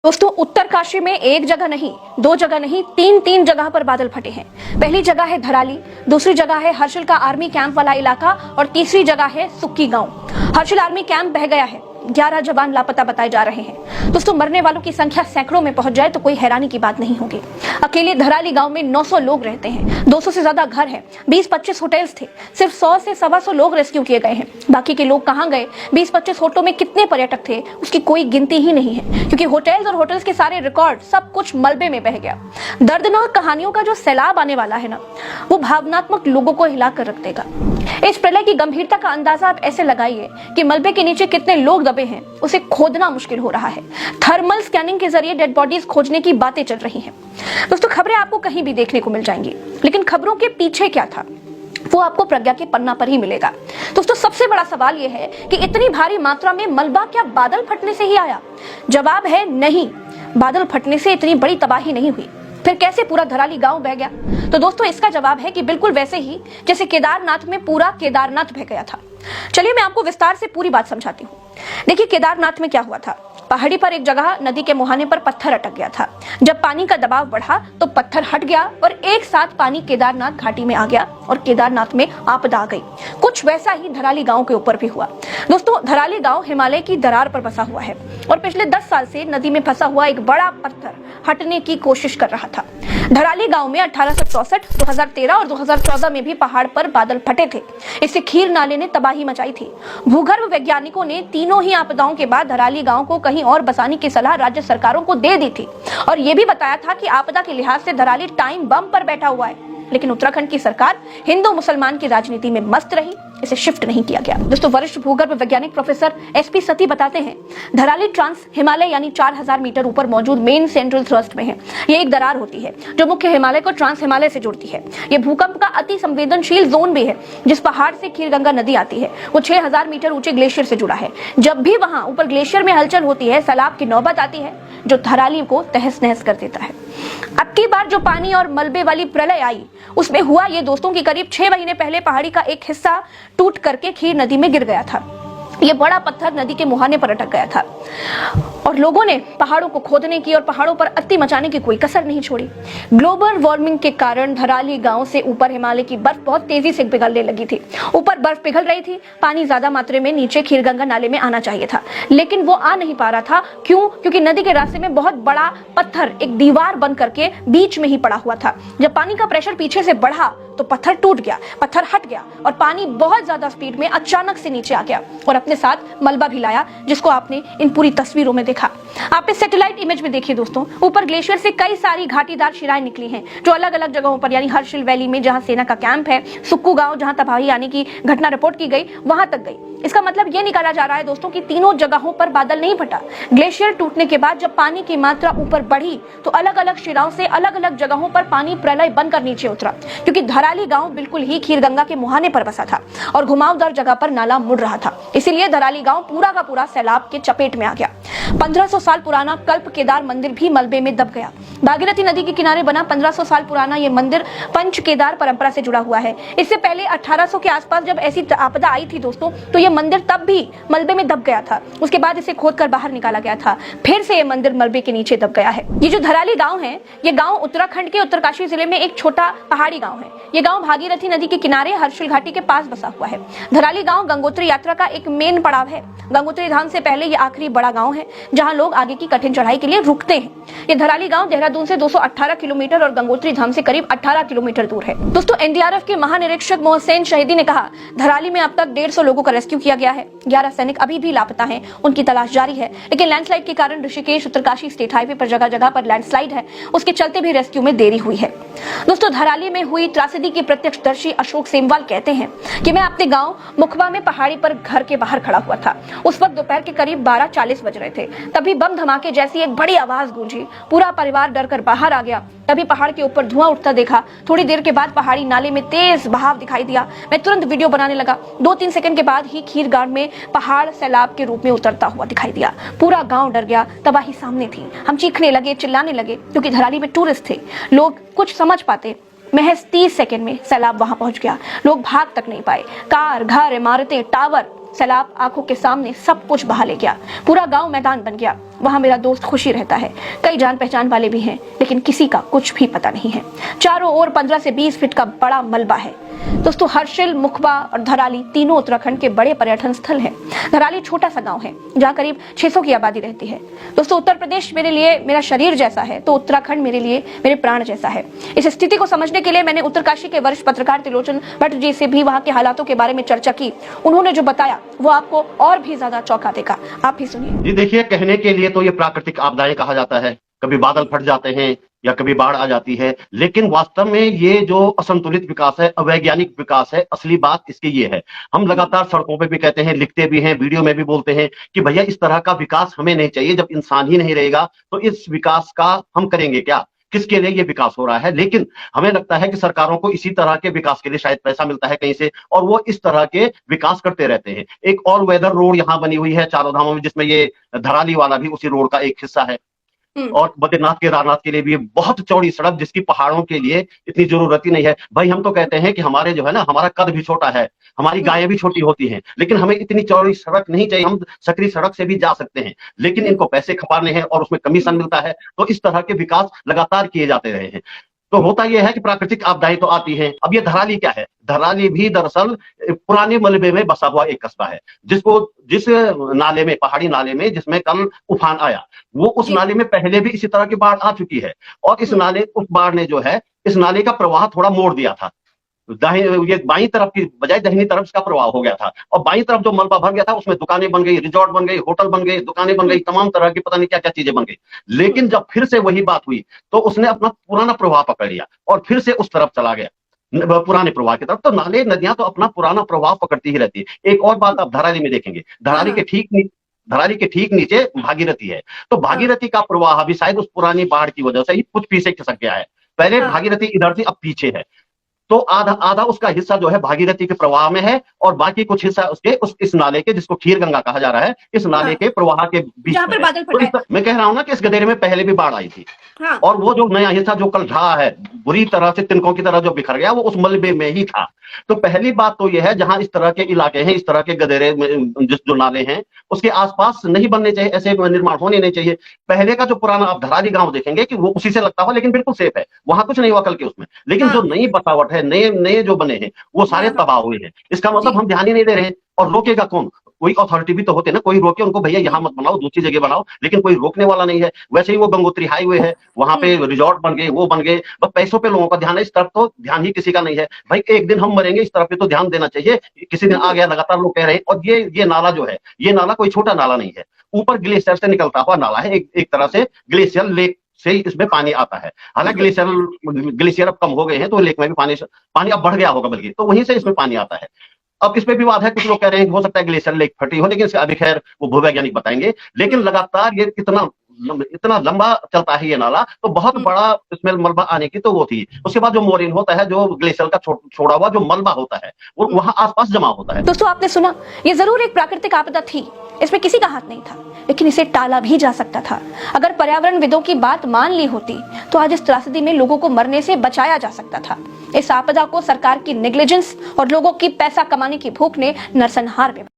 दोस्तों उत्तरकाशी में एक जगह नहीं, दो जगह नहीं, तीन जगह पर बादल फटे हैं। पहली जगह है धराली, दूसरी जगह है हर्षिल का आर्मी कैंप वाला इलाका और तीसरी जगह है सुक्की गांव। हर्षिल आर्मी कैंप बह गया है, 11 जवान लापता बताए जा रहे हैं। दोस्तों मरने वालों की संख्या सैकड़ों में पहुंच जाए तो कोई हैरानी की बात नहीं होगी। अकेले धराली गांव में 900 लोग रहते हैं, 200 से ज्यादा घर हैं, 20-25 होटल्स थे। सिर्फ 100 से 125 लोग रेस्क्यू किए गए हैं। बाकी के लोग कहां गए, 20-25 होटलों में कितने पर्यटक थे, उसकी कोई गिनती ही नहीं है, क्योंकि होटल्स और होटल्स के सारे रिकॉर्ड सब कुछ मलबे में बह गया। दर्दनाक कहानियों का जो सैलाब आने वाला है ना, वो भावनात्मक लोगों को हिला कर रख देगा। इस प्रलय की गंभीरता का अंदाजा आप ऐसे लगाइए कि मलबे के नीचे कितने लोग दबे हैं, उसे खोदना मुश्किल हो रहा है। थर्मल स्कैनिंग के जरिए डेड बॉडीज खोजने की बातें चल रही हैं। दोस्तों खबरें आपको कहीं भी देखने को मिल जाएंगी, लेकिन खबरों के पीछे क्या था वो आपको प्रज्ञा के पन्ना पर ही मिलेगा। दोस्तों सबसे बड़ा सवाल यह है कि इतनी भारी मात्रा में मलबा क्या बादल फटने से ही आया? जवाब है नहीं, बादल फटने से इतनी बड़ी तबाही नहीं हुई। फिर कैसे पूरा धराली गांव बह गया? तो दोस्तों इसका जवाब है कि बिल्कुल वैसे ही जैसे केदारनाथ में पूरा केदारनाथ बह गया था। चलिए मैं आपको विस्तार से पूरी बात समझाती हूँ। देखिए केदारनाथ में क्या हुआ था। पहाड़ी पर एक जगह नदी के मुहाने पर पत्थर अटक गया था। जब पानी का दबाव बढ़ा तो पत्थर हट गया और एक साथ पानी केदारनाथ घाटी में आ गया और केदारनाथ में आपदा आ गई। कुछ वैसा ही धराली गांव के ऊपर भी हुआ। दोस्तों धराली गांव हिमालय की दरार पर बसा हुआ है और पिछले 10 साल से नदी में फंसा हुआ एक बड़ा पत्थर हटने की कोशिश कर रहा था। धराली गांव में 1864, 2013 और 2014 में भी पहाड़ पर बादल फटे थे। इससे खीर नाले ने तबाही मचाई थी। भूगर्भ वैज्ञानिकों ने तीनों ही आपदाओं के बाद धराली गांव को कहीं और बसाने की सलाह राज्य सरकारों को दे दी थी और यह भी बताया था कि आपदा के लिहाज से धराली टाइम बम पर बैठा हुआ है। लेकिन उत्तराखंड की सरकार हिंदू मुसलमान की राजनीति में मस्त रही, इसे शिफ्ट नहीं किया गया। दोस्तों वरिष्ठ भूगर्भ वैज्ञानिक प्रोफेसर एसपी सती बताते हैं धराली ट्रांस हिमालय यानी 4000 मीटर ऊपर मौजूद मेन सेंट्रल थ्रस्ट में है। ये एक दरार होती है जो मुख्य हिमालय को ट्रांस हिमालय से जोड़ती है। ये भूकंप का अति संवेदनशील जोन भी है। जिस पहाड़ से खीरगंगा नदी आती है वो 6000 मीटर ऊंचे ग्लेशियर से जुड़ा है। जब भी वहां ऊपर ग्लेशियर में हलचल होती है सैलाब की नौबत आती है जो धराली को तहस नहस कर देता है। अब की बार जो पानी और मलबे वाली प्रलय आई उसमें हुआ ये दोस्तों की करीब 6 महीने पहले पहाड़ी का एक हिस्सा टूट करके खीर नदी में गिर गया था। ये बड़ा पत्थर नदी के मुहाने पर अटक गया था और लोगों ने पहाड़ों को खोदने की और पहाड़ों पर अति मचाने की कोई कसर नहीं छोड़ी। ग्लोबल वार्मिंग के कारण धराली गांव से ऊपर हिमालय की बर्फ बहुत तेजी से पिघलने लगी थी। ऊपर बर्फ पिघल रही थी, पानी ज्यादा मात्रा में नीचे खीरगंगा नाले में आना चाहिए था, लेकिन वो आ नहीं पा रहा था। क्यों? क्योंकि नदी के रास्ते में बहुत बड़ा पत्थर एक दीवार बन करके बीच में ही पड़ा हुआ था। जब पानी का प्रेशर पीछे से बढ़ा तो पत्थर टूट गया, पत्थर हट गया और पानी बहुत ज्यादा स्पीड में अचानक से नीचे आ गया और अपने साथ मलबा भी लाया, जिसको आपने इन पूरी तस्वीरों में देखा। आपने सैटेलाइट इमेज में देखिए दोस्तों, ऊपर ग्लेशियर से कई सारी घाटीदार शिलाएं निकली हैं जो अलग अलग जगहों पर यानी हर्षिल वैली में जहां सेना का कैंप है, सुक्कू गांव जहां तबाही आने की घटना रिपोर्ट की गई वहां तक गई। इसका मतलब ये निकाला जा रहा है दोस्तों कि तीनों जगहों पर बादल नहीं फटा। ग्लेशियर टूटने के बाद जब पानी की मात्रा ऊपर बढ़ी तो अलग अलग शिलाओं से अलग अलग जगहों पर पानी प्रलय बनकर नीचे उतरा, क्योंकि धराली गांव बिल्कुल ही खीरगंगा के मुहाने पर बसा था और घुमावदार जगह पर नाला मुड़ रहा था। इसीलिए धराली गांव पूरा का पूरा सैलाब के चपेट में आ गया। 1500 साल पुराना कल्प केदार मंदिर भी मलबे में दब गया। भागीरथी नदी के किनारे बना 1500 साल पुराना ये मंदिर पंच केदार परंपरा से जुड़ा हुआ है। इससे पहले 1800 के आसपास जब ऐसी आपदा आई थी दोस्तों तो ये मंदिर तब भी मलबे में दब गया था। उसके बाद इसे खोदकर बाहर निकाला गया था, फिर से ये मंदिर मलबे के नीचे दब गया है। ये जो धराली गांव है ये गांव उत्तराखंड के उत्तरकाशी जिले में एक छोटा पहाड़ी गांव है। ये गांव भागीरथी नदी के किनारे हर्षिल घाटी के पास बसा हुआ है। धराली गांव गंगोत्री यात्रा का एक मेन पड़ाव है। गंगोत्री धाम से पहले ये आखिरी बड़ा गांव है जहां लोग आगे की कठिन चढ़ाई के लिए रुकते हैं। ये धराली गांव देहरादून से 218 किलोमीटर और गंगोत्री धाम से करीब 18 किलोमीटर दूर है। दोस्तों एनडीआरएफ के महानिरीक्षक मोहसेन शहीदी ने कहा धराली में अब तक 150 लोगों का रेस्क्यू किया गया है। 11 सैनिक अभी भी लापता हैं, उनकी तलाश जारी है। लेकिन लैंडस्लाइड के कारण ऋषिकेश उत्तरकाशी स्टेट हाईवे पर जगह जगह पर लैंडस्लाइड है, उसके चलते भी रेस्क्यू में देरी हुई है। दोस्तों धराली में हुई त्रासदी के प्रत्यक्षदर्शी अशोक सेमवाल कहते हैं कि मैं अपने गांव मुखबा में पहाड़ी पर घर के बाहर खड़ा हुआ था। उस वक्त दोपहर के करीब 12:40 बज रहे थे। तभी बम धमाके जैसी एक बड़ी आवाज गूंजी। पूरा परिवार डर कर बाहर आ गया। तभी पहाड़ के ऊपर धुआं उठता देखा। थोड़ी देर के बाद पहाड़ी नाले में तेज बहाव दिखाई दिया। मैं तुरंत वीडियो बनाने लगा। 2-3 सेकंड के बाद ही खीरगाड़ में पहाड़ सैलाब के रूप में उतरता हुआ दिखाई दिया। पूरा गांव डर गया, तबाही सामने थी। हम चीखने लगे, चिल्लाने लगे, क्योंकि धराली में टूरिस्ट थे। लोग कुछ समझ पाते। महज 30 सेकंड में सैलाब वहां पहुंच गया। लोग भाग तक नहीं पाए। कार, घर, इमारतें, टावर, सैलाब आंखों के सामने सब कुछ बहा ले गया। पूरा गांव मैदान बन गया। वहाँ मेरा दोस्त खुशी रहता है। कई जान पहचान वाले भी हैं, लेकिन किसी का कुछ भी पता नहीं है। चारों ओर 15 से 20 फीट का बड़ा मलबा है। दोस्तों, हर्षिल, मुखबा और धराली तीनों उत्तराखंड के बड़े पर्यटन स्थल हैं। धराली छोटा सा गांव है जहां करीब 600 की आबादी रहती है। दोस्तों, उत्तर प्रदेश मेरे लिए मेरा शरीर जैसा है, तो उत्तराखंड मेरे लिए मेरे प्राण जैसा है। इस स्थिति को समझने के लिए मैंने उत्तरकाशी के वरिष्ठ पत्रकार त्रिलोचन भट्ट जी से भी वहां के हालातों के बारे में चर्चा की। उन्होंने जो बताया वो आपको और भी ज्यादा चौंका देगा। आप भी सुनिए। जी देखिए, कहने के लिए तो ये प्राकृतिक आपदाएं कहा जाता है, कभी बादल फट जाते हैं या कभी बाढ़ आ जाती है, लेकिन वास्तव में ये जो असंतुलित विकास है, अवैज्ञानिक विकास है, असली बात इसकी ये है। हम लगातार सड़कों पे भी कहते हैं, लिखते भी हैं, वीडियो में भी बोलते हैं कि भैया इस तरह का विकास हमें नहीं चाहिए। जब इंसान ही नहीं रहेगा तो इस विकास का हम करेंगे क्या, किसके लिए ये विकास हो रहा है। लेकिन हमें लगता है कि सरकारों को इसी तरह के विकास के लिए शायद पैसा मिलता है कहीं से, और वो इस तरह के विकास करते रहते हैं। एक ऑल वेदर रोड यहाँ बनी हुई है चारों धामों में, जिसमें ये धराली वाला भी उसी रोड का एक हिस्सा है। और बद्रीनाथ केदारनाथ के लिए भी बहुत चौड़ी सड़क, जिसकी पहाड़ों के लिए इतनी जरूरत ही नहीं है। भाई हम तो कहते हैं कि हमारे जो है ना, हमारा कद भी छोटा है, हमारी गायें भी छोटी होती हैं, लेकिन हमें इतनी चौड़ी सड़क नहीं चाहिए। हम सकरी सड़क से भी जा सकते हैं, लेकिन इनको पैसे खपाने हैं और उसमें कमीशन मिलता है। तो इस तरह के विकास लगातार किए जाते रहे हैं। तो होता यह है कि प्राकृतिक आपदाएं तो आती हैं। अब ये धराली क्या है? धराली भी दरअसल पुराने मलबे में बसा हुआ एक कस्बा है, जिस नाले में, पहाड़ी नाले में, जिसमें कल उफान आया, वो उस नाले में पहले भी इसी तरह की बाढ़ आ चुकी है। और उस बाढ़ ने जो है, इस नाले का प्रवाह थोड़ा मोड़ दिया था। ये बाईं तरफ की बजाय दाहिनी तरफ इसका प्रवाह हो गया था, और बाईं तरफ जो मलबा भर गया था उसमें दुकानें बन गई, रिजॉर्ट बन गई, होटल बन गए, दुकानें बन गई, तमाम तरह की पता नहीं क्या क्या चीजें बन गई। लेकिन जब फिर से वही बात हुई तो उसने अपना पुराना प्रवाह पकड़ लिया और फिर से उस तरफ चला गया, पुराने प्रवाह की तरफ। तो नाले नदियां तो अपना पुराना प्रवाह पकड़ती ही रहती है। एक और बात आप धराली में देखेंगे, धराली के ठीक नीचे भागीरथी है। तो भागीरथी का प्रवाह भी शायद उस पुरानी बाढ़ की वजह से ही कुछ पीछे खिसक गया है। पहले भागीरथी इधर थी, अब पीछे है। तो आधा आधा उसका हिस्सा जो है भागीरथी के प्रवाह में है, और बाकी कुछ हिस्सा उसके इस नाले के, जिसको खीर गंगा कहा जा रहा है, इस नाले के प्रवाह के बीच में है। तो मैं कह रहा हूं ना कि इस गदेरे में पहले भी बाढ़ आई थी। और वो जो नया हिस्सा जो कल ढहा है, बुरी तरह से तिनकों की तरह जो बिखर गया, वो उस मलबे में ही था। तो पहली बात तो यह है, जहां इस तरह के इलाके हैं, इस तरह के गदेरे जो नाले हैं, उसके आसपास नहीं बनने चाहिए, ऐसे निर्माण होने नहीं चाहिए। पहले का जो पुराना आप धराली गांव देखेंगे कि वो उसी से लगता हुआ, लेकिन बिल्कुल सेफ है, वहां कुछ नहीं हुआ कल के उसमें। लेकिन जो नई बसावट है, नए नए जो बने हैं, वो सारे तबाह हुए हैं। इसका मतलब हम ध्यान ही नहीं दे रहे हैं। और रोकेगा कौन? कोई अथॉरिटी भी तो होते ना, कोई रोके उनको, भैया यहाँ मत बनाओ, दूसरी जगह बनाओ, लेकिन कोई रोकने वाला नहीं है। वैसे ही वो गंगोत्री हाईवे है, वहां पे रिजॉर्ट बन गए, वो बन गए, बस पैसों पे लोगों का ध्यान है। इस तरफ तो ध्यान ही किसी का नहीं है। भाई एक दिन हम मरेंगे, इस तरफ पे तो ध्यान देना चाहिए। किसी दिन आ गया, लगातार लोग कह रहे हैं। और ये नाला जो है, ये नाला कोई छोटा नाला नहीं है, ऊपर ग्लेशियर से निकलता हुआ नाला है। एक तरह से ग्लेशियर लेक से इसमें पानी आता है। हालांकि ग्लेशियर अब कम हो गए हैं, तो लेक में भी पानी अब बढ़ गया होगा, बल्कि तो वहीं से इसमें पानी आता है। अब इस पे भी विवाद है, कुछ लोग कह रहे हैं कि हो सकता है ग्लेशियर लेक फटी हो, लेकिन इसका अभी खैर वो भूवैज्ञानिक बताएंगे। लेकिन लगातार ये इतना लंबा चलता है ये नाला, तो बहुत बड़ा इसमें मलबा आने की तो वो थी। उसके बाद जो मोरिन होता है, जो ग्लेशियर का छोड़ा हुआ जो मलबा होता है, वो वहां आसपास जमा होता है। दोस्तों, आपने सुना, ये जरूर एक प्राकृतिक आपदा थी, इसमें किसी का हाथ नहीं था, लेकिन इसे टाला भी जा सकता था। अगर पर्यावरणविदों की बात मान ली होती तो आज इस त्रासदी में लोगों को मरने से बचाया जा सकता था। इस आपदा को सरकार की नेग्लिजेंस और लोगों की पैसा कमाने की भूख ने नरसंहार में